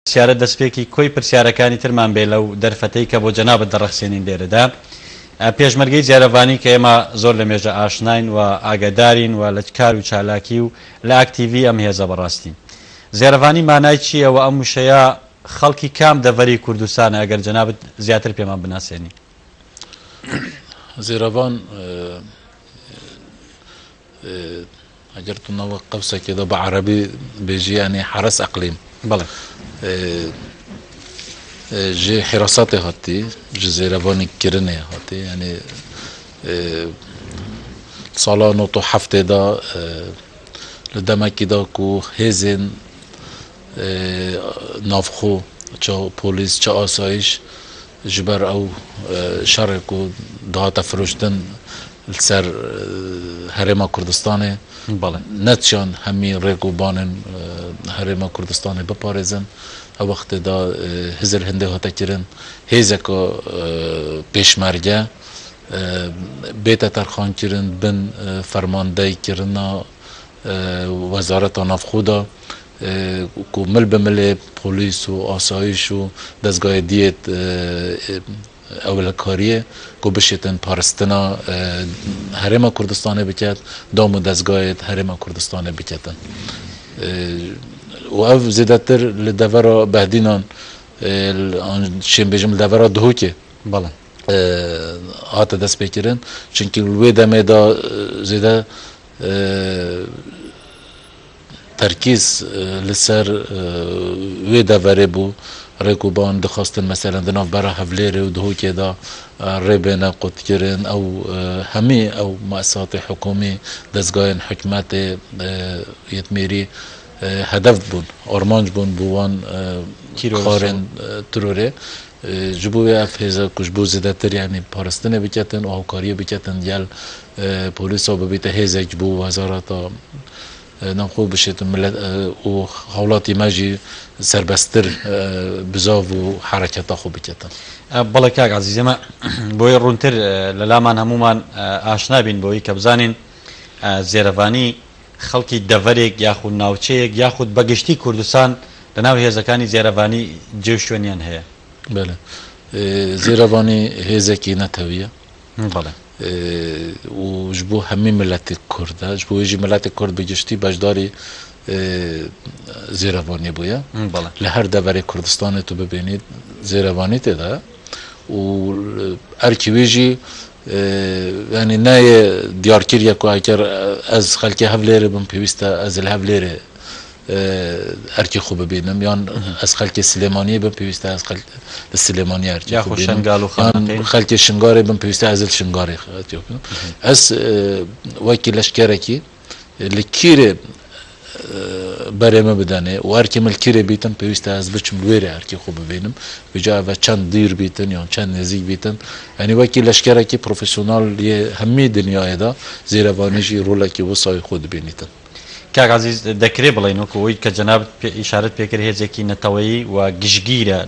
پرسیارە دەستپێکی کۆی پرسیارەکانی ترمان بێ لەو دەرفەتەی کە بۆ جەنابەت دەڕەخسێنین لێرەدا پێشمەرگەی جێرەوانی کە ئێمە زۆر لە مێژە ئاشناین و ئاگادارین و لە کار و چالاکی و لە ئاکتیڤی ئەم هێزە بەڕاستی زێرەوانی مانای چییە و ئەم وشەیە خەڵکی کام دەڤەری کوردستانە ئەگەر جەنابەت زیاتر پێمان بناسێنی زێرەوان ئەگەر تونەوە قەوسێکێدا بە عەرەبی بێژی یعنی حرس ئەقلیم بەڵێ جێ حیراساتێ هاتی ji zêrevanî kirinê hatî yani sala 1970 da li demekî da ku hêzên navxwe çi polîs çi asayîş ji ber ew şerê ku dihate firoştin li ser Herêma Kurdistanê neçiyan hemî rêk û banên Herêma Kurdistanê biparêzin وقت دا هزر هنده هاته کرن هیزکا پیشمرگه بیت ترخان کرن بن فرمانده کرنا وزارت نافخودا کو مل بمل پلیس و آسایش و دستگاه دیت اول کاریه کو بشیتن پارستنا هرم کردستان بکت دام دستگاه هرم کردستان بکتن و اف زیادتر لدورا بهدینان شیم بجم لدورا دهوکه بله هات دست بکرن چونکی الوی دمه دا زیاده ترکیز لسر وی دوره بو رکوبان دخواستن مثلا دناف برا حفليري ودهوكي دا ريبنا قد كرن او همي او مؤسسات حكومي دزگاين حكمات يتميري هدف بون ارمانج بون بوان خارن تروري جبوی اف هزا کشبو زیادتر یعنی پارستنه بکتن و هوکاری بکتن دیال پلیس ها ببیت هزا جبو وزارت نخو بشید ملت و حولاتی ماجی سربستر بزاو و حرکت خو بکتن بله که عزیزی ما بوی رونتر للامان همومان آشنا بین بوی که بزانین زیروانی خەڵکی دەڤەرێک یاخود ناوچەیەک یاخود بەگشتی کوردستان لەناو هێزەکانی زێرەڤانی جێ شوێنیان هەیە بەڵێ زێرەڤانی هێزێکی نەتەویە بەڵێ و ji bo hemî miletê Kurd e ji bo wê jî miletê Kurd bi giştî beşdarî zêrevanî bûye li her deverê Kurdistanê tu bibînî zêrevanî tê de û erkî wê jî yani nayê diyarkiriye ku eger ez xelkê hevlêrê bim pêwîst e ez li hevlêrê erkê xwe bibînim yan ez xelkê Silêmaniyê bim pêwîst e ez li Silêmaniyê erkê xwe bibînim yan xelkê Şingarê bim pêwîst e ez li Şingarê ez wekî leşkerekî li kîrê berê me bidenê û erkê me li kîrê bîtin pêwîst e ez biçim li wêrê erkê xwe bibînim vêca ev çend dîr bîtin yan çend nêzik bîtin yani wekî leşkerekî profesyonal yê hemî dinyayê da zêrevanî jî rolekî wisa xwe dibînîtin کاک عزیز دەکرێ بڵێن وەکو ئەوەی کە جەناب ئیشارەت پێکرد هێزێکی نەتەوەیی و گشتگیرە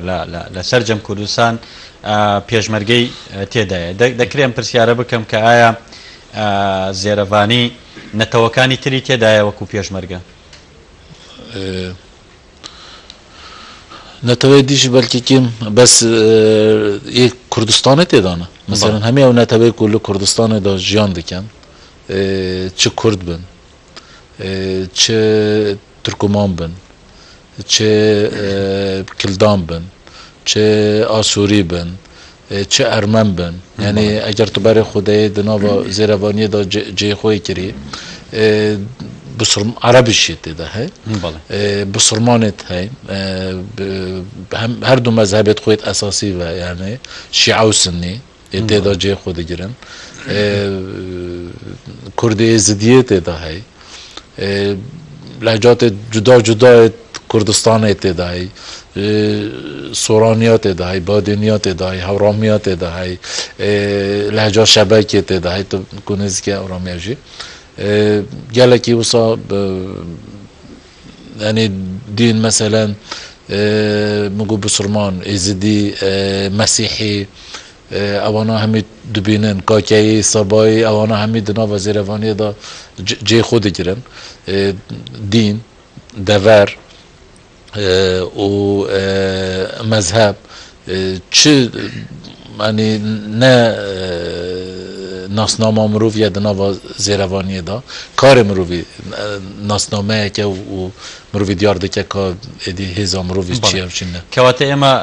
لە سەرجەم کوردستان پێشمەرگەی تێدایە دەکرێن پرسیارە بکەم کە ئایا زێرەڤانی نەتەوەکانی تری تێدایە وەکو پێشمەرگە نەتەوەی دیش بەلکێکیم بەس کوردستانê têdane mesela hemî ew netewê ku li Kurdistanê da jiyan dikin çi Kurd bin çi Türkman bin çi Kildan bin çi Asurî bin çi Ermen bin yani eger tu berê Xwedayê di nava zêrevaniyê da cêxwê kirî عربی شیت ده هی بسرمانت هی هر دو مذهبت خود اساسی و یعنی شیعه و سنی اتدا جای خود گیرن کردی زدیت ده هی لهجات جدا جدا کردستان اتدا هی سورانیات ده هی بادینیات ده هی هورامیات ده هی لهجات شبکی ده هی تو کنیزی که اورامیجی gelekî wisa yani din mesela مگو بسرمان ازدی مسیحی اوانا همی دبینن کاکایی سبایی اوانا همی دنا وزیروانی دا جی خود گیرن دین دور و مذهب چه يعني نه ناسنامه مروف یا دنوا زیروانی دا کار مروفی ناسنامه که و مروفی دیار دکه که ادی هزا مروفی چیه و چینه کواته اما